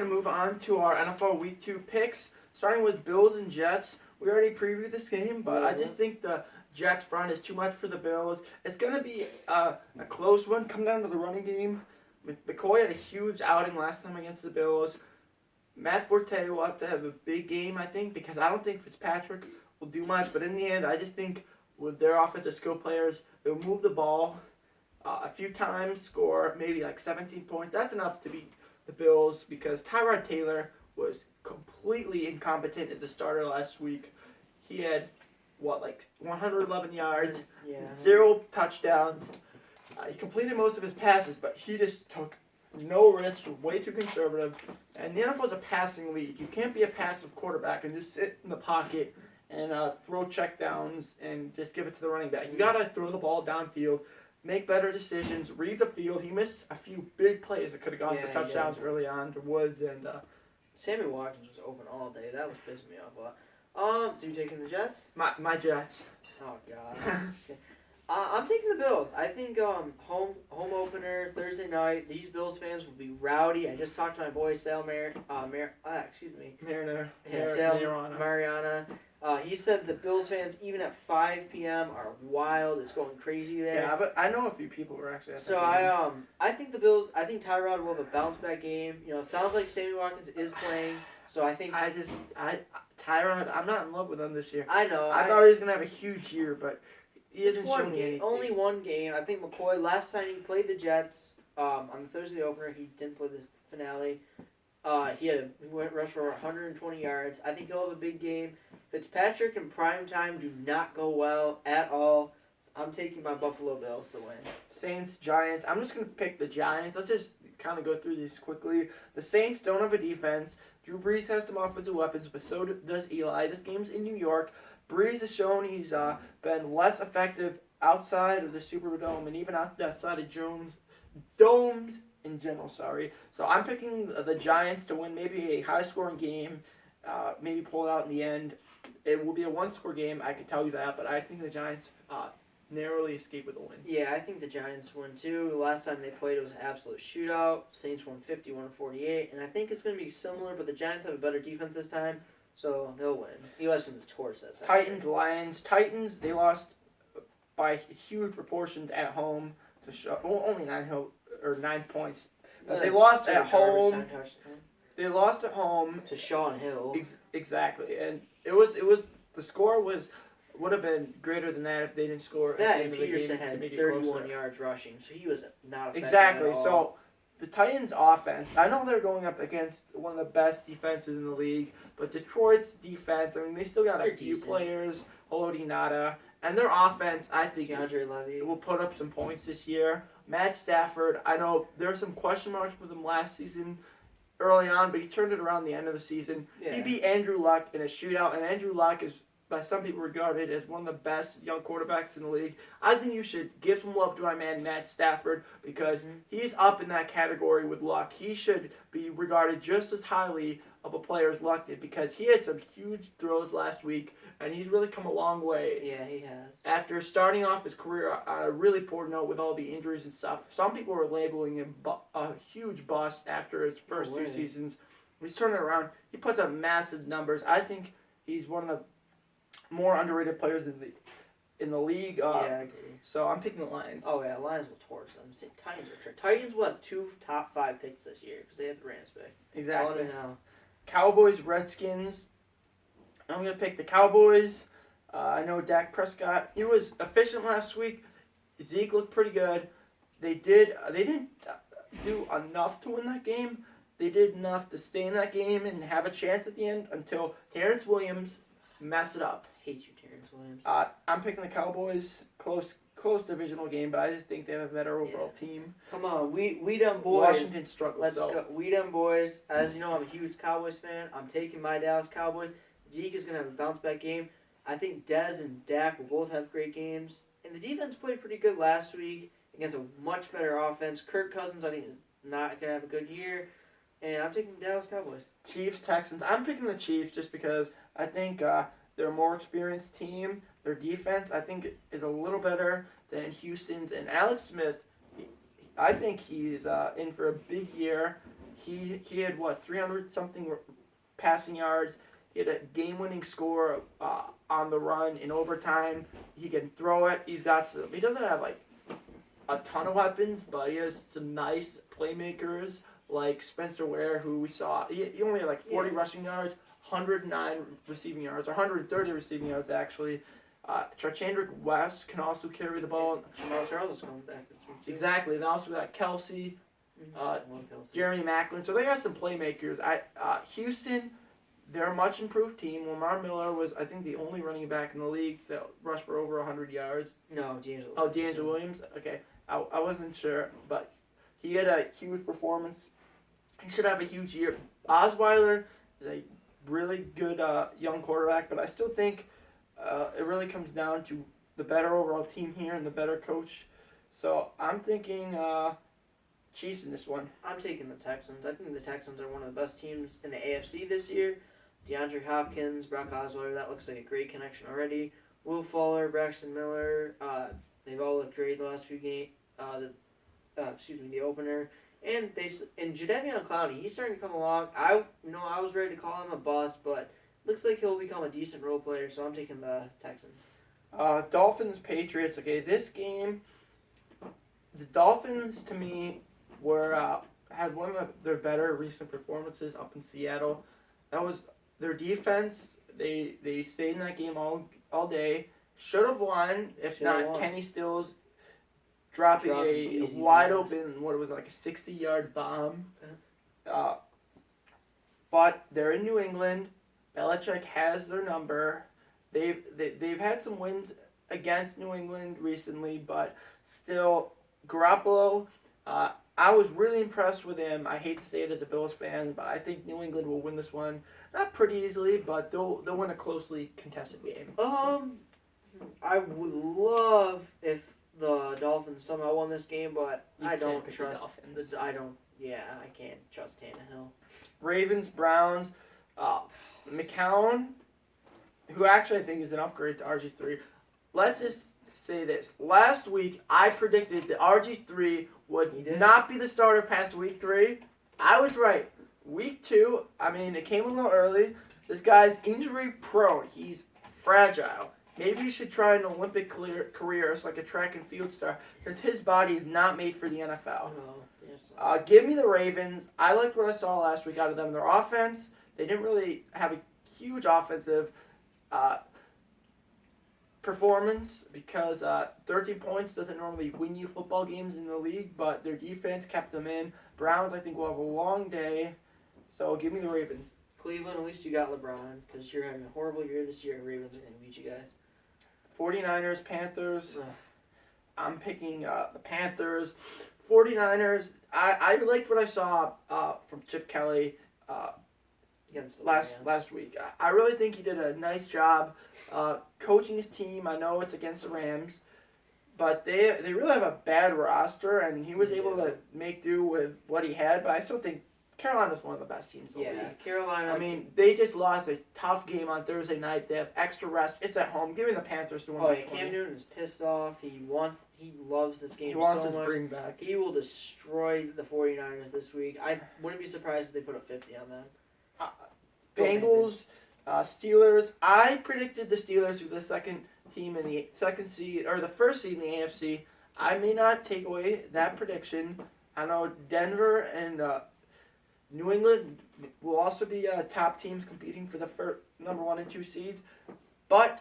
going to move on to our NFL Week 2 picks, starting with Bills and Jets. We already previewed this game, but I just think the Jets front is too much for the Bills. It's going to be a close one, come down to the running game. McCoy had a huge outing last time against the Bills. Matt Forte will have to have a big game, I think, because I don't think Fitzpatrick will do much. But in the end, I just think with their offensive skill players, they'll move the ball a few times, score maybe like 17 points. That's enough to beat the Bills because Tyrod Taylor was completely incompetent as a starter last week. He had, 111 yards, 0 touchdowns. He completed most of his passes, but he just took no risks, way too conservative. And the NFL is a passing league. You can't be a passive quarterback and just sit in the pocket and throw checkdowns and just give it to the running back. You got to throw the ball downfield, make better decisions, read the field. He missed a few big plays that could have gone for touchdowns early on to Woods and Sammy Watkins was open all day. That was pissing me off a lot. So you taking the Jets? My Jets. Oh God. I'm taking the Bills. I think home opener Thursday night. These Bills fans will be rowdy. I just talked to my boy Sal Mariana. He said the Bills fans, even at 5 p.m., are wild. It's going crazy there. Yeah, but I know a few people who are actually. So I think the Bills. I think Tyrod will have a bounce back game. It sounds like Sammy Watkins is playing. So I think Tyrod. I'm not in love with him this year. I know. I thought he was gonna have a huge year, but he hasn't one shown me game. anything. Only one game. I think McCoy last time he played the Jets on the Thursday opener. He didn't play this finale. He went rush for 120 yards. I think he'll have a big game. Fitzpatrick and prime time do not go well at all. I'm taking my Buffalo Bills to win. Saints, Giants. I'm just going to pick the Giants. Let's just kind of go through these quickly. The Saints don't have a defense. Drew Brees has some offensive weapons, but so does Eli. This game's in New York. Brees has shown he's been less effective outside of the Superdome and even outside of domes in general, sorry. So I'm picking the Giants to win maybe a high-scoring game, maybe pull it out in the end. It will be a one-score game, I can tell you that, but I think the Giants narrowly escape with a win. Yeah, I think the Giants win too. The last time they played, it was an absolute shootout. Saints won 51-48, and I think it's going to be similar, but the Giants have a better defense this time, so they'll win. Eli's going to torch that. Titans, Lions. Titans, they lost by huge proportions at home to only 9 points. But they lost at home. They lost at home to Sean Hill. Exactly, and it was the score would have been greater than that if they didn't score. That and Peterson had 31 yards rushing, so he was not effective exactly. At all. So the Titans' offense, I know they're going up against one of the best defenses in the league, but Detroit's defense, I mean, they still got a few players, Haloti Ngata, and their offense, I think, will put up some points this year. Matt Stafford, I know there were some question marks with him last season early on, but he turned it around the end of the season. Yeah. He beat Andrew Luck in a shootout, and Andrew Luck is, by some people, regarded as one of the best young quarterbacks in the league. I think you should give some love to my man Matt Stafford because he's up in that category with Luck. He should be regarded just as highly of a player as Luck did because he had some huge throws last week, and he's really come a long way. Yeah, he has. After starting off his career on a really poor note with all the injuries and stuff, some people were labeling him a huge bust after his first 2 seasons. He's turning it around. He puts up massive numbers. I think he's one of the more underrated players in the league. Yeah, I agree. So I'm picking the Lions. Oh yeah, Lions will torch them. Titans will have 2 top 5 picks this year because they have the Rams pick. Exactly. Cowboys, Redskins. I'm going to pick the Cowboys. I know Dak Prescott, he was efficient last week. Zeke looked pretty good. They didn't do enough to win that game. They did enough to stay in that game and have a chance at the end until Terrence Williams messed it up. Hate you, Terrence Williams. I'm picking the Cowboys. Close divisional game, but I just think they have a better overall team. Come on, we done boys. Washington struggled. Let's go. We done boys. As you know, I'm a huge Cowboys fan. I'm taking my Dallas Cowboys. Zeke is going to have a bounce-back game. I think Dez and Dak will both have great games. And the defense played pretty good last week against a much better offense. Kirk Cousins, I think, is not going to have a good year. And I'm taking the Dallas Cowboys. Chiefs, Texans. I'm picking the Chiefs just because I think they're a more experienced team. Their defense, I think, is a little better than Houston's. And Alex Smith, I think he's in for a big year. he had what 300 something passing yards. He had a game-winning score on the run in overtime. He can throw it. He doesn't have like a ton of weapons, but he has some nice playmakers like Spencer Ware, who we saw. He only had like 40 rushing yards, 109 receiving yards, or 130 receiving yards actually. Charchandrick West can also carry the ball. Jamal Charles is coming back this week. Exactly. And also got Kelsey, Kelsey. Jeremy Maclin. So they got some playmakers. Houston, they're a much improved team. Lamar Miller was, I think, the only running back in the league that rushed for over 100 yards. No, D'Angelo. Oh, D'Angelo Williams? Okay. I wasn't sure, but he had a huge performance. He should have a huge year. Osweiler is a really good young quarterback, but I still think it really comes down to the better overall team here and the better coach. So I'm thinking Chiefs in this one. I'm taking the Texans. I think the Texans are one of the best teams in the AFC this year. DeAndre Hopkins, Brock Osweiler, that looks like a great connection already. Will Fuller, Braxton Miller, they've all looked great the last few games. The opener. And Jadeveon Clowney, he's starting to come along. I was ready to call him a bust, but looks like he'll become a decent role player, so I'm taking the Texans. Dolphins, Patriots. Okay, this game, the Dolphins to me had one of their better recent performances up in Seattle. That was their defense. They stayed in that game all day. Should have won if not Kenny Stills dropping a wide open, what was it, like a 60-yard bomb. But they're in New England. Belichick has their number. They've had some wins against New England recently, but still, Garoppolo, I was really impressed with him. I hate to say it as a Bills fan, but I think New England will win this one. Not pretty easily, but they'll win a closely contested game. I would love if the Dolphins somehow won this game, but I don't trust Dolphins. I can't trust Tannehill. Ravens, Browns, McCown, who actually I think is an upgrade to RG3. Let's just say this. Last week, I predicted that RG3 would not be the starter past week 3. I was right. Week 2, it came a little early. This guy's injury prone. He's fragile. Maybe you should try an Olympic career as like a track and field star because his body is not made for the NFL. Give me the Ravens. I liked what I saw last week out of them. Their offense, they didn't really have a huge offensive performance because 13 points doesn't normally win you football games in the league, but their defense kept them in. Browns, I think, will have a long day, so give me the Ravens. Cleveland, at least you got LeBron because you're having a horrible year this year. Ravens are going to beat you guys. 49ers, Panthers. I'm picking the Panthers. 49ers, I liked what I saw from Chip Kelly last week. I really think he did a nice job coaching his team. I know it's against the Rams, but they really have a bad roster, and he was able to make do with what he had, but I still think Carolina's one of the best teams in the league. Carolina. They just lost a tough game on Thursday night. They have extra rest. It's at home. Give me the Panthers to win. Cam Newton is pissed off. He loves this game so much. He wants his bring back. He will destroy the 49ers this week. I wouldn't be surprised if they put up 50 on them. Bengals, Steelers. I predicted the Steelers were the second team in the second seed or the first seed in the AFC. I may not take away that prediction. I know Denver and New England will also be top teams competing for the number 1 and 2 seeds. But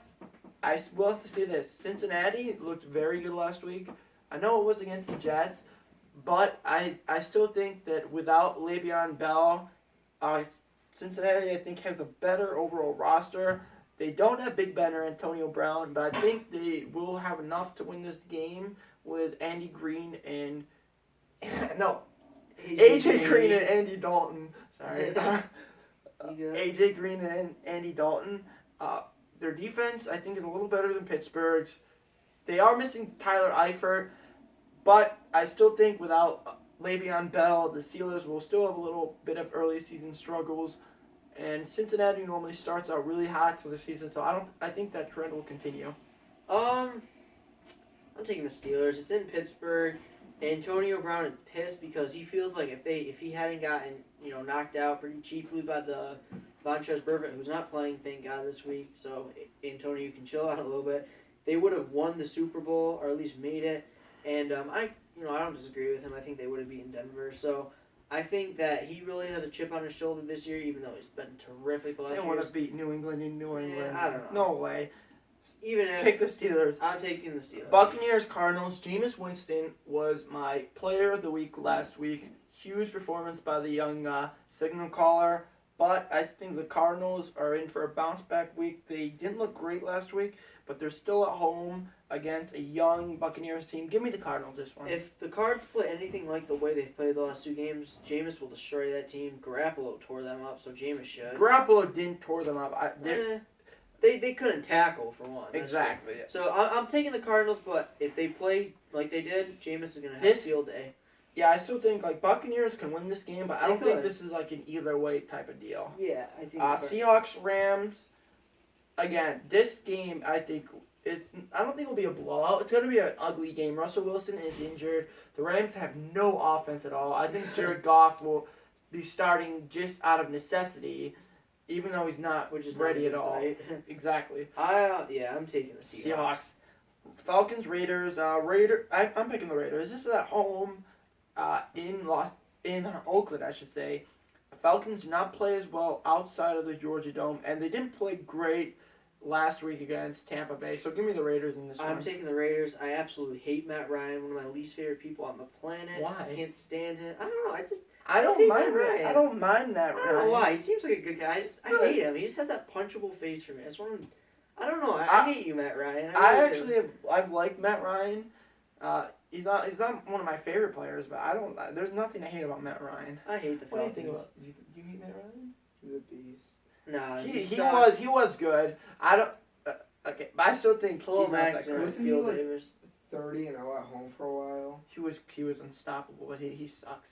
I will have to say this. Cincinnati looked very good last week. I know it was against the Jets, but I still think that without Le'Veon Bell, Cincinnati, I think, has a better overall roster. They don't have Big Ben or Antonio Brown, but I think they will have enough to win this game with Andy Green and... AJ Green and Andy Dalton. Sorry. AJ Green and Andy Dalton. Their defense, I think, is a little better than Pittsburgh's. They are missing Tyler Eifert, but I still think without Le'Veon Bell, the Steelers will still have a little bit of early season struggles. And Cincinnati normally starts out really hot for the season, so I think that trend will continue. I'm taking the Steelers. It's in Pittsburgh. Antonio Brown is pissed because he feels like if he hadn't gotten knocked out pretty cheaply by the Vontrez Burfict, who's not playing, thank God, this week, so Antonio, you can chill out a little bit. They would have won the Super Bowl or at least made it, and I don't disagree with him. I think they would have beaten Denver. So I think that he really has a chip on his shoulder this year, even though he's been terrific the last They year. want to beat New England in New England. I don't know. No way. Even if Pick the Steelers. I'm taking the Steelers. Buccaneers, Cardinals. Jameis Winston was my player of the week last week. Huge performance by the young signal caller. But I think the Cardinals are in for a bounce back week. They didn't look great last week, but they're still at home against a young Buccaneers team. Give me the Cardinals this one. If the Cards play anything like the way they've played the last two games, Jameis will destroy that team. Garoppolo tore them up, so Jameis should. Garoppolo didn't tore them up. They couldn't tackle for one. That's Exactly. true. So I'm taking the Cardinals, but if they play like they did, Jameis is gonna have a field day. Yeah, I still think Buccaneers can win this game, but I They don't think could. this is like an either way type of deal. Yeah, I think. Seahawks, Rams. Again, this game I think I don't think it'll be a blowout. It's gonna be an ugly game. Russell Wilson is injured. The Rams have no offense at all. I think Jared Goff will be starting just out of necessity, even though he's not which is ready not at a all. good sight. Exactly. I'm taking the Seahawks. Falcons, Raiders. I'm picking the Raiders. This is at home, in Oakland, I should say. The Falcons do not play as well outside of the Georgia Dome, and they didn't play great last week against Tampa Bay. So give me the Raiders in this one. I'm taking the Raiders. I absolutely hate Matt Ryan, one of my least favorite people on the planet. Why? I can't stand him. I don't know. I don't hate mind Matt Ryan. I don't mind that. I don't know why. He seems like a good guy. I Good. hate him. He just has that punchable face for me. I don't know. I hate you, Matt Ryan. I've liked Matt Ryan. He's not one of my favorite players, but there's nothing to hate about Matt Ryan. I hate the What do you Falcons. think about? Do you hate Matt Ryan? He's a beast. Nah, He was good. I don't. Okay, but I still think Khalil he's not Mack that is gonna good. Wasn't he field like- Davis. 30-0 at home for a while. He was unstoppable, but he sucks.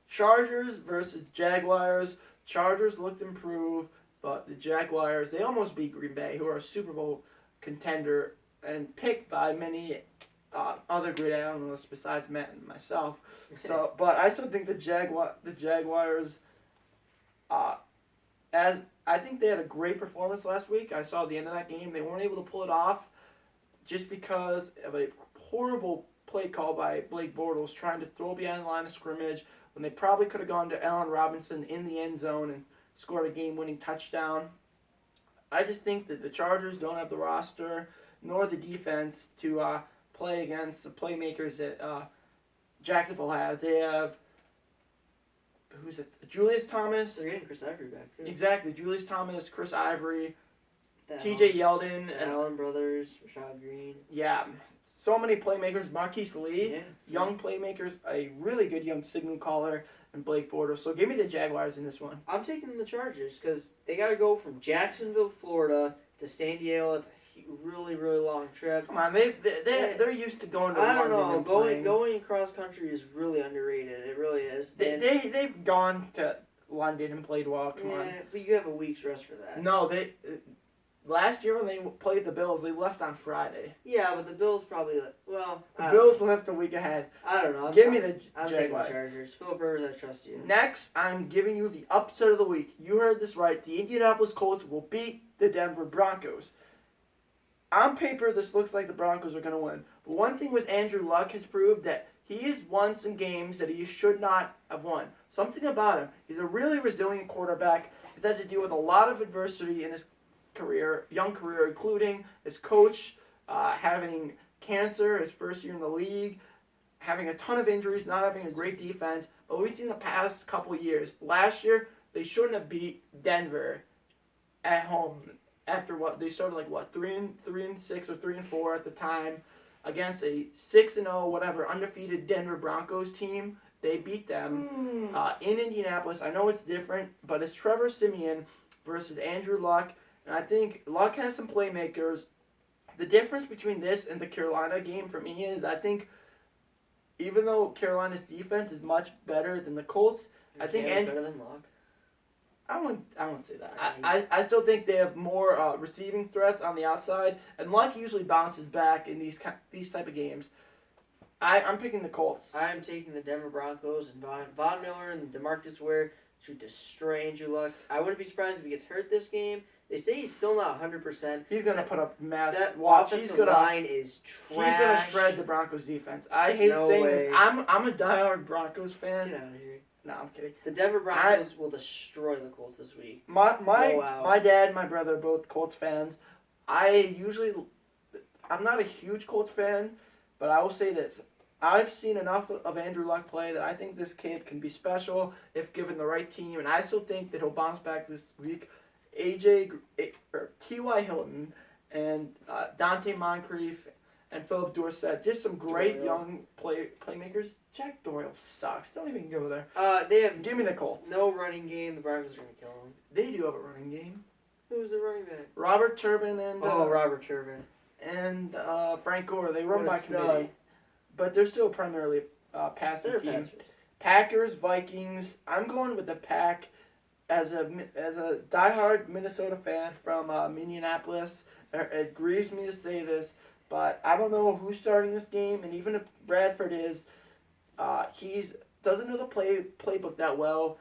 Chargers versus Jaguars. Chargers looked improved, but the Jaguars, they almost beat Green Bay, who are a Super Bowl contender and picked by many other great analysts besides Matt and myself. So, but I still think the Jaguars, as I think they had a great performance last week. I saw the end of that game. They weren't able to pull it off just because of a horrible play call by Blake Bortles trying to throw behind the line of scrimmage when they probably could have gone to Allen Robinson in the end zone and scored a game-winning touchdown. I just think that the Chargers don't have the roster nor the defense to play against the playmakers that Jacksonville has. They have, who's it? Julius Thomas. They're getting Chris Ivory back too. Exactly, Julius Thomas, Chris Ivory, The T.J. Yeldon, The and Allen brothers, Rashad Green. yeah, so many playmakers. Marquise Lee, Yeah. young playmakers, a really good young signal caller, and Blake Bortles. So give me the Jaguars in this one. I'm taking the Chargers because they got to go from Jacksonville, Florida, to San Diego. It's a really, really long trip. Come on, they're used to going to I don't London know. and playing. Going cross country is really underrated. It really is. And- They've gone to London and played well. Come on. yeah, but you have a week's rest for that. No, they last year when they played the Bills, they left on Friday. Yeah, but the Bills probably. The I don't Bills left a week ahead. know. I don't know. Give me the I'm taking the Jaguars. Chargers. Philip Rivers, I trust you. Next, I'm giving you the upset of the week. You heard this right. The Indianapolis Colts will beat the Denver Broncos. On paper, this looks like the Broncos are going to win. But one thing with Andrew Luck has proved that he has won some games that he should not have won. Something about him. He's a really resilient quarterback. He's had to deal with a lot of adversity in his young career, including his coach having cancer his first year in the league, having a ton of injuries, not having a great defense. But we've seen the past couple years. Last year, they shouldn't have beat Denver at home after they started 3-6 or 3-4 at the time against a 6-0 whatever undefeated Denver Broncos team. They beat them in Indianapolis. I know it's different, but it's Trevor Siemian versus Andrew Luck, and I think Luck has some playmakers. The difference between this and the Carolina game for me is I think even though Carolina's defense is much better than the Colts, I think Jalen better than Luck. I wouldn't say that. I still think they have more receiving threats on the outside, and Luck usually bounces back in these type of games. I'm picking the Colts. I'm taking the Denver Broncos, and Von Miller and DeMarcus Ware should destroy Andrew Luck. I wouldn't be surprised if he gets hurt this game. They say he's still not 100%. He's gonna put up massive. That Watch, he's offensive gonna line is trash. he's gonna shred the Broncos defense. I hate No saying way. this. I'm a diehard Broncos fan. Get out of here. No, I'm kidding. The Denver Broncos will destroy the Colts this week. My Blowout. my dad, my brother, are both Colts fans. I'm not a huge Colts fan, but I will say this: I've seen enough of Andrew Luck play that I think this kid can be special if given the right team, and I still think that he'll bounce back this week. T.Y. Hilton and Dante Moncrief and Philip Dorsett, just some great Doyle. young playmakers. Jack Doyle sucks. Don't even go there. They have Give me the Colts. no running game. The Broncos are going to kill him. They do have a running game. Who's the running back? Robert Turbin and Robert Turbin. Frank Gore. They run What a by stud. committee, but they're still primarily passing They're team. passers. Packers, Vikings. I'm going with the Pack as a diehard Minnesota fan from Minneapolis. It grieves me to say this, but I don't know who's starting this game, and even if Bradford is, he doesn't know the playbook that well.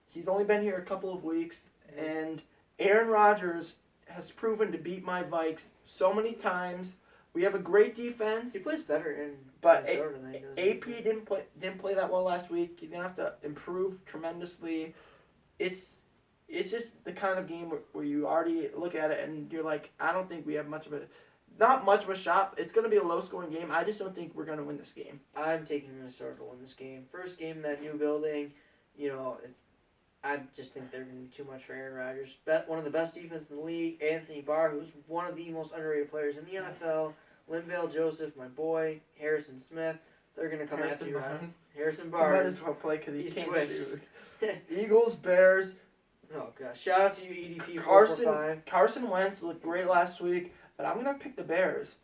He's only been here a couple of weeks, and Aaron Rodgers has proven to beat my Vikes so many times. We have a great defense. He plays better in But Minnesota than he does. AP didn't play that well last week. He's gonna have to improve tremendously. It's just the kind of game where you already look at it and you're like, I don't think we have not much of a shot. It's gonna be a low scoring game. I just don't think we're gonna win this game. I'm taking Minnesota to win this game. First game in that new building, I just think they're going to be too much for Aaron Rodgers. One of the best defenses in the league, Anthony Barr, who's one of the most underrated players in the NFL. Linval Joseph, my boy, Harrison Smith. They're going to come after you. Harrison He Barr. might as well play because he He can't switched. shoot. Eagles, Bears. Oh, gosh. Shout out to you, EDP Carson 445. Carson Wentz looked great last week, but I'm gonna pick the Bears.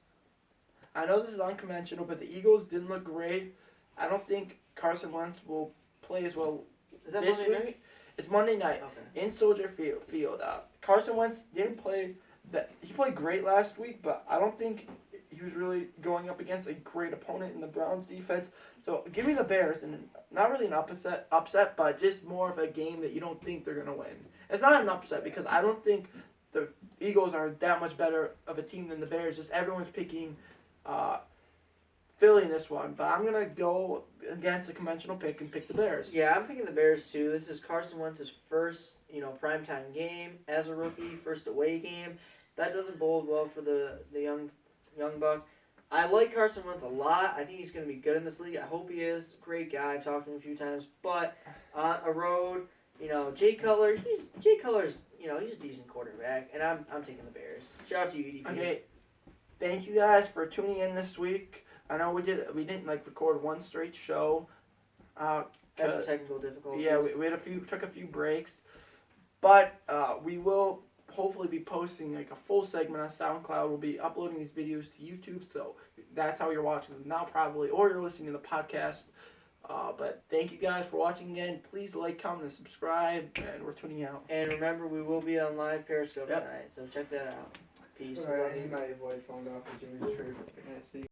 I know this is unconventional, but the Eagles didn't look great. I don't think Carson Wentz will play as well Is that this Monday week. night? It's Monday night Okay. in Soldier Field. Carson Wentz didn't play that. He played great last week, but I don't think he was really going up against a great opponent in the Browns defense. So give me the Bears, and not really an upset, but just more of a game that you don't think they're gonna win. It's not an upset because I don't think the Eagles are that much better of a team than the Bears. Just everyone's picking Philly in this one, but I'm gonna go against the conventional pick and pick the Bears. Yeah, I'm picking the Bears too. This is Carson Wentz's first, primetime game as a rookie, first away game. That doesn't bode well for the young buck. I like Carson Wentz a lot. I think he's going to be good in this league. I hope he is. Great guy. I've talked to him a few times. But on a road, Jay Cutler, he's a decent quarterback, and I'm taking the Bears. Shout out to you, EDP. Okay, thank you guys for tuning in this week. I know we didn't record one straight show. That's some technical difficulties. Yeah, we took a few breaks, but we will hopefully be posting a full segment on SoundCloud. We'll be uploading these videos to YouTube, so that's how you're watching them now probably, or you're listening to the podcast. But thank you guys for watching again. Please like, comment, and subscribe, and we're tuning out. And remember, we will be on live Periscope Yep. tonight, so check that out. Peace. Alright, I need my voice phoned off with Jimmy's trade for fantasy.